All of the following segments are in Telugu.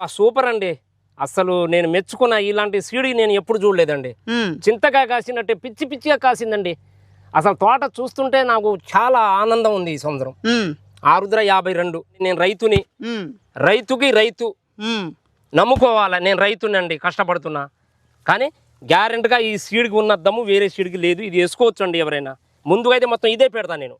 సూపర్ అండి. అసలు నేను మెచ్చుకున్న ఇలాంటి సీడీ నేను ఎప్పుడు చూడలేదండి. చింతకాయ కాసినట్టే పిచ్చి పిచ్చిగా కాసిందండి. అసలు తోట చూస్తుంటే నాకు చాలా ఆనందం ఉంది ఈ సంవత్సరం. ఆరుద్ర 52. నేను రైతుని, రైతుకి రైతు నమ్ముకోవాలా. నేను రైతునండి, కష్టపడుతున్నా. కానీ గ్యారెంటీగా ఈ సీడ్కి ఉన్న దమ్ము వేరే సీడ్కి లేదు. ఇది వేసుకోవచ్చు అండి ఎవరైనా. ముందుగా అయితే మొత్తం ఇదే పెడతా నేను.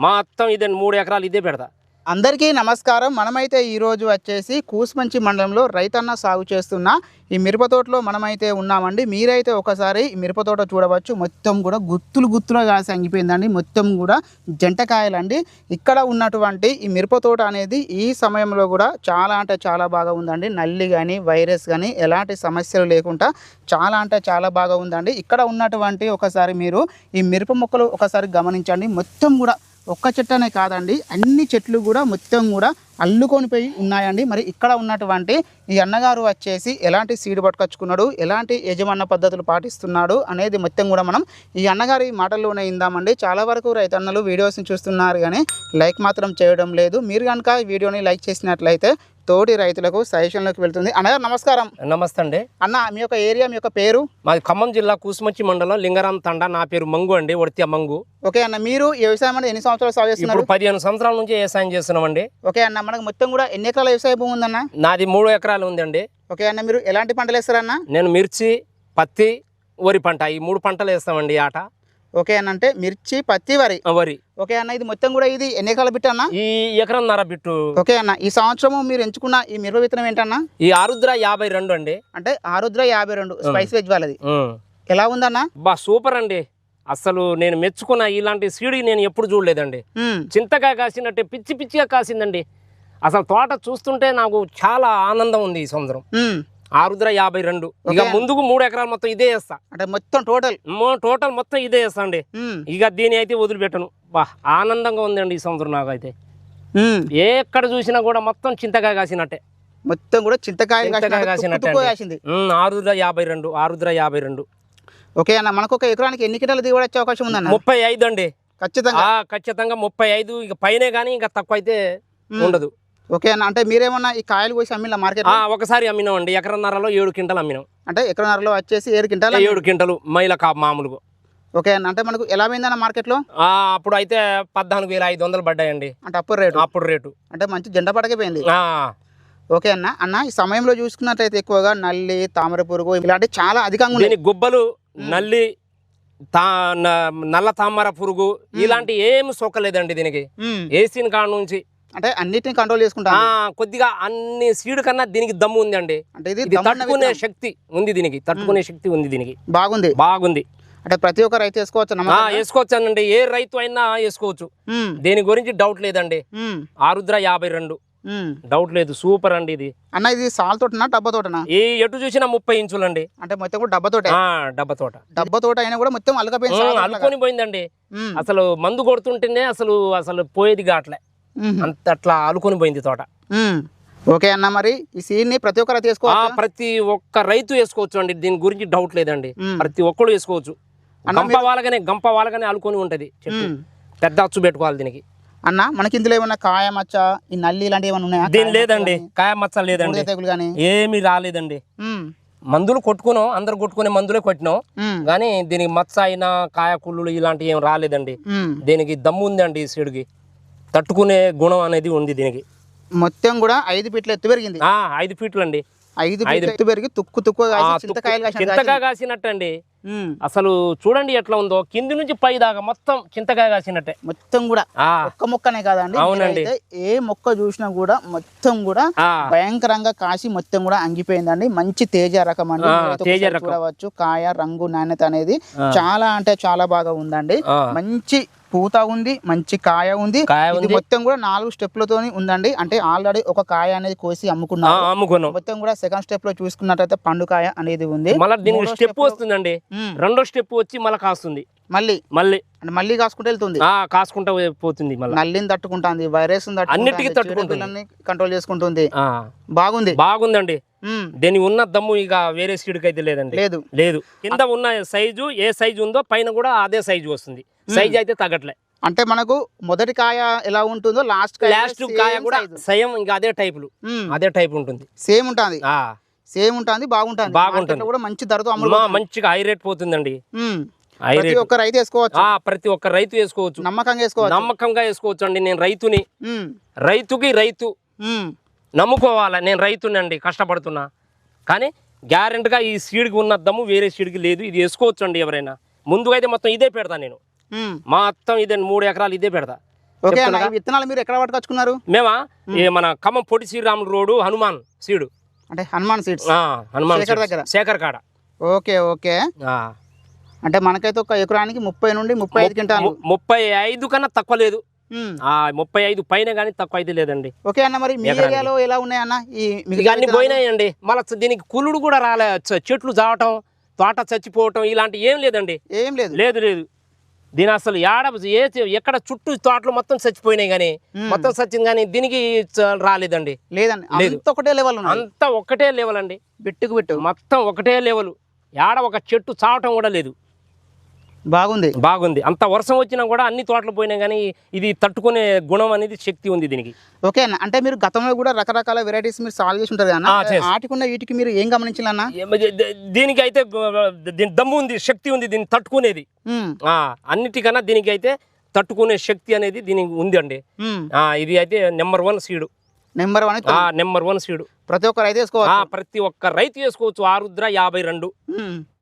మొత్తం ఇదే 3 ఎకరాలు ఇదే పెడతా. అందరికీ నమస్కారం. మనమైతే ఈరోజు వచ్చేసి కూసుమంచి మండలంలో రైతన్న సాగు చేస్తున్న ఈ మిరప తోటలో మనమైతే ఉన్నామండి. మీరైతే ఒకసారి ఈ మిరప తోట చూడవచ్చు. మొత్తం కూడా గుత్తులుగా కాసి అంగిపోయిందండి. మొత్తం కూడా జంటకాయలండి. ఇక్కడ ఉన్నటువంటి ఈ మిరప తోట అనేది ఈ సమయంలో కూడా చాలా అంటే చాలా బాగా ఉందండి. నల్లి కానీ వైరస్ కానీ ఎలాంటి సమస్యలు లేకుండా చాలా అంటే చాలా బాగా ఉందండి. ఇక్కడ ఉన్నటువంటి ఒకసారి మీరు ఈ మిరప మొక్కలు ఒకసారి గమనించండి. మొత్తం కూడా ఒక్క చెట్టు అనే కాదండి, అన్ని చెట్లు కూడా మొత్తం కూడా అల్లుకొని పోయి ఉన్నాయండి. మరి ఇక్కడ ఉన్నటువంటి ఈ అన్నగారు వచ్చేసి ఎలాంటి సీడ్ పట్టుకొచ్చుకున్నాడు, ఎలాంటి యజమాన పద్ధతులు పాటిస్తున్నాడు అనేది మొత్తం కూడా మనం ఈ అన్నగారి మాటల్లోనే ఇందామండి. చాలా వరకు రైతన్నలు వీడియోస్ని చూస్తున్నారు కానీ లైక్ మాత్రం చేయడం లేదు. మీరు కనుక ఈ వీడియోని లైక్ చేసినట్లయితే తోటి రైతులకు సజెషన్లోకి వెళ్తుంది. అన్నగారు నమస్కారం. నమస్తే అండి. అన్న, మీ యొక్క ఏరియా, మీ యొక్క పేరు? మాది ఖమ్మం జిల్లా కూసుమంచి మండలం లింగారాం తండా. నా పేరు మంగు అండి, ఒడిత్య మంగు. ఓకే అన్న, మీరు వ్యవసాయం అంటే ఎన్ని సంవత్సరాలు సాగు చేస్తున్నారు? 15 సంవత్సరాల నుంచి వ్యవసాయం చేస్తున్నామండి. ఓకే అన్న, మనకు మొత్తం కూడా ఎన్ని ఎకరాల వ్యవసాయ భూమి ఉందన్న? నాది 3 ఎకరాలు ఉందండి. ఓకే అన్న, మీరు ఎలాంటి పంటలు వేస్తారన్న? నేను మిర్చి, పత్తి, వరి పంట, ఈ 3 పంటలు వేస్తామండి ఆట. ఓకే అన్న, అంటే మిర్చి, పత్తి, వరి. ఓకే అన్న, ఇది మొత్తం కూడా ఇది ఎన్ని ఎకరాల బిట్టు అన్న? ఈ 1.5 ఎకరం బిట్టు. ఓకే అన్న, ఈ సంవత్సరం మీరు ఎంచుకున్న ఈ మిరప విత్తనం ఏంటన్నా? ఈ ఆరుద్ర 52 అండి. అంటే ఆరుద్ర 52 స్పైస్ వెజ్ వాళ్ళది. ఎలా ఉందన్న? సూపర్ అండి. అసలు నేను మెచ్చుకున్న ఇలాంటి సీడీ నేను ఎప్పుడు చూడలేదండి. చింతకాయ కాసినట్టే పిచ్చి పిచ్చిగా కాసిందండి. అసలు తోట చూస్తుంటే నాకు చాలా ఆనందం ఉంది ఈ సంవత్సరం. ఆరుద్ర 52. ఇక ముందుకు 3 ఎకరాలు మొత్తం ఇదే వేస్తా. అంటే మొత్తం టోటల్ మొత్తం ఇదే వేస్తా అండి. ఇక దీని అయితే వదిలిపెట్టను. ఆనందంగా ఉందండి ఈ సంవత్సరం నాకు అయితే. ఎక్కడ చూసినా కూడా మొత్తం చింతకాయ కాసినట్టే. మొత్తం కూడా చింతకాయ కాసినట్టే. ఆరుద్ర 52. ఓకే అన్న, మనకు ఒక ఎకరానికి ఎన్ని కింటాలు దిగుబడి వచ్చే అవకాశం ఉందన్న? 35 అండి. ఖచ్చితంగా 35. ఇక పైనే కానీ ఇంకా తక్కువ అయితే ఉండదు. ఓకే అన్న, అంటే మీరేమన్నా ఈ కాయలు కోసి అమ్మిన మార్కెట్? ఒకసారి అమ్మినామండి. 1.5 ఎకరంలో 7 క్వింటాలు అమ్మినాం. అంటే 1.5 ఎకరంలో వచ్చేసి 7 క్వింటాలు మైల మామూలుగా. ఓకే అన్న, అంటే మనకు ఎలా పోయిందన్న మార్కెట్లో? అప్పుడు అయితే 14,500 పడ్డాయండి. అంటే అప్పుడు రేటు అంటే మంచి జెండా పడకపోయింది. ఓకే అన్న, ఈ సమయంలో చూసుకున్నట్లయితే ఎక్కువగా నల్లి, తామర పురుగు ఇలాంటి చాలా అధికంగా ఉన్నాయి. గుబ్బలు, నల్లి, నల్ల తామర పురుగు ఇలాంటి ఏమి సోకలేదండి దీనికి. ఏసీన్ కాడ నుంచి అంటే అన్నిటిని కంట్రోల్ చేసుకుంటా. కొద్దిగా అన్ని సీడ్ కన్నా దీనికి దమ్ము ఉంది అండి. అంటే ఇది తట్టుకునే శక్తి ఉంది దీనికి. బాగుంది. అంటే ప్రతి ఒక్క రైతు వేసుకోవచ్చు అనండి. ఏ రైతు అయినా వేసుకోవచ్చు. దీని గురించి డౌట్ లేదండి. ఆరుద్ర 52 డౌట్ లేదు. సూపర్ అండి ఇది. అన్న, ఇది సాల్ తోటనా డబ్బా తోటనా? ఏ ఎటు చూసినా 30 ఇంచులండి. అంటే మొత్తం కూడా డబ్బా తోట అయినా కూడా మొత్తం అల్లుకొని పోయిందండి. అసలు మందు కొడుతుంటేనే అసలు పోయేది కావట్లే. అంత అట్లా ఆలుకొని పోయింది తోట. ఓకే అన్న, మరి ఈ సీడ్ ని ప్రతి ఒక్కరు వేసుకోవచ్చు? ప్రతి ఒక్క రైతు వేసుకోవచ్చు అండి. దీని గురించి డౌట్ లేదండి. ప్రతి ఒక్కరు వేసుకోవచ్చు. గంప వాళ్ళగానే ఆలుకొని ఉంటది చెట్టు. పెద్ద అచ్చు పెట్టుకోవాలి దీనికి. అన్న, మనకి ఇందులో ఏమన్నా కాయ మచ్చ, ఈ నల్లి ఇలాంటివి ఏమన్నా ఉన్నాయా? దీని లేదండి. కాయ మచ్చ లేదండి, ఏమీ రాలేదండి. మందులు కొట్టుకున్నాం, అందరు కొట్టుకునే మందులే కొట్టినాం కానీ దీనికి మచ్చ అయినా కాయ కుళ్ళు ఇలాంటివి ఏం రాలేదండి. దీనికి దమ్ము ఉంది అండి. ఈ సీడ్కి తట్టుకునే గుణం అనేది ఉంది దీనికి. మొత్తం కూడా 5 ఫీట్ల ఎత్తు పెరిగింది. 5 ఫీట్లు అండి. 5 ఫీట్ల ఎత్తు పెరిగి చింతకాయ కాసినట్టు అండి. అసలు చూడండి ఎట్లా ఉందో, కింది నుంచి పై దాకా మొత్తం చింతకాయ కాసినట్టే. మొత్తం కూడా ఒక్క మొక్కనే కాదండి. అవునండి. ఏ మొక్క చూసినా కూడా మొత్తం కూడా భయంకరంగా కాసి మొత్తం కూడా అంగిపోయిందండి. మంచి తేజ రకం అండి. చూడవచ్చు కాయ రంగు నాణ్యత అనేది చాలా అంటే చాలా బాగా ఉందండి. మంచి పూత ఉంది, మంచి కాయ ఉంది. మొత్తం కూడా 4 స్టెప్లతో ఉందండి. అంటే ఆల్రెడీ ఒక కాయ అనేది కోసి అమ్ముకున్నాం. మొత్తం కూడా సెకండ్ స్టెప్ లో చూసుకున్నట్లయితే పండుకాయ అనేది ఉంది. స్టెప్ వస్తుందండి. 2వ స్టెప్ వచ్చి మళ్ళీ కాస్తుంది. మళ్ళీ కాసుకుంటూ వెళ్తుంది. కాసుకుంటూ పోతుంది. నల్లిని తట్టుకుంటుంది, వైరస్ అన్నిటికీ తట్టుకుంటుంది, కంట్రోల్ చేసుకుంటుంది. బాగుందండి. దీని ఉన్న దమ్ము ఇక వేరే సీడ్కి అయితే లేదండి. లేదు. కింద ఉన్న సైజు ఏ సైజు ఉందో పైన కూడా అదే సైజు వస్తుంది. సైజు అయితే తగ్గట్లే. అంటే మనకు మొదటి కాయ ఎలా ఉంటుందో లాస్ట్ కాయ కూడా సేమ్ ఇంకా అదే టైపులు అదే టైప్ ఉంటుంది. సేమ్ ఉంటుంది సేమ్ ఉంటుంది బాగుంటుంది బాగుంటుంది కూడా మంచి ధరతో మంచిగా హై రేట్ పోతుందండి. ప్రతి ఒక్క రైతు వేసుకోవచ్చు ప్రతి ఒక్క రైతు వేసుకోవచ్చు నమ్మకంగా వేసుకోవచ్చు అండి. నేను రైతుని రైతు నమ్ముకోవాలా. నేను రైతుని అండి, కష్టపడుతున్నా. కానీ గ్యారెంటీగా ఈ సీడ్కి ఉన్న దమ్ము వేరే సీడ్కి లేదు. ఇది వేసుకోవచ్చు అండి ఎవరైనా. ముందుగా అయితే మొత్తం ఇదే పెడతా నేను, మొత్తం ఇదే 3 ఎకరాలు ఇదే పెడతా. విత్తనాలు మీరు ఎక్కడ పట్టుకొచ్చుకున్నారు? మేమా మన ఖమ్మం పొడి శ్రీరాములు రోడ్డు హనుమాన్ సీడు, అంటే హనుమాన్ సీడ్స్ హనుమాన్ దగ్గర శేఖర్ కాడ. Okay okay. అంటే మనకైతే ఒక ఎకరానికి 30 నుండి 35 క్వింటాలు. 35 కన్నా తక్కువ లేదు, 35 పైన కానీ తక్కువ అయితే లేదండి. ఓకే అన్న, మరి మీ ఏరియాలో ఎలా ఉన్నాయన్న? అన్ని పోయినాయండి. మళ్ళీ దీనికి కుళ్ళుడు కూడా రాలే, చెట్లు జావటం, తోట చచ్చిపోవటం ఇలాంటి ఏం లేదండి. ఏం లేదు లేదు. దీని అసలు ఎక్కడ చుట్టూ తోటలు మొత్తం చచ్చిపోయినాయి, కానీ మొత్తం చచ్చింది, కానీ దీనికి రాలేదండి. లేదండి, అంతా ఒకటే లెవెల్, అంతా ఒకటే లెవెల్ అండి. బిట్టు మొత్తం ఒకటే లెవెల్. ఏడ ఒక చెట్టు చావటం కూడా లేదు. బాగుంది. అంత వర్షం వచ్చినా కూడా అన్ని తోటలు పోయినా కానీ ఇది తట్టుకునే గుణం అనేది శక్తి ఉంది దీనికి. ఓకే అన్న, అంటే మీరు గతంలో కూడా రకరకాల వెరైటీస్ మీరు సాల్వ్ చేసి ఉంటారు అన్న. ఆటికున్న వీటికి మీరు ఏం గమనించాలన్నా? దీనికి అయితే దీని దమ్ము ఉంది, శక్తి ఉంది, దీన్ని తట్టుకునేది. అన్నిటికన్నా దీనికి అయితే తట్టుకునే శక్తి అనేది దీనికి ఉంది అండి. ఇది అయితే నెంబర్ 1 సీడు. Number 1 seed. ప్రతి ఒక్క రైతు వేసుకోవచ్చు. ప్రతి ఒక్క రైతు వేసుకోవచ్చు. ఆరుద్ర 52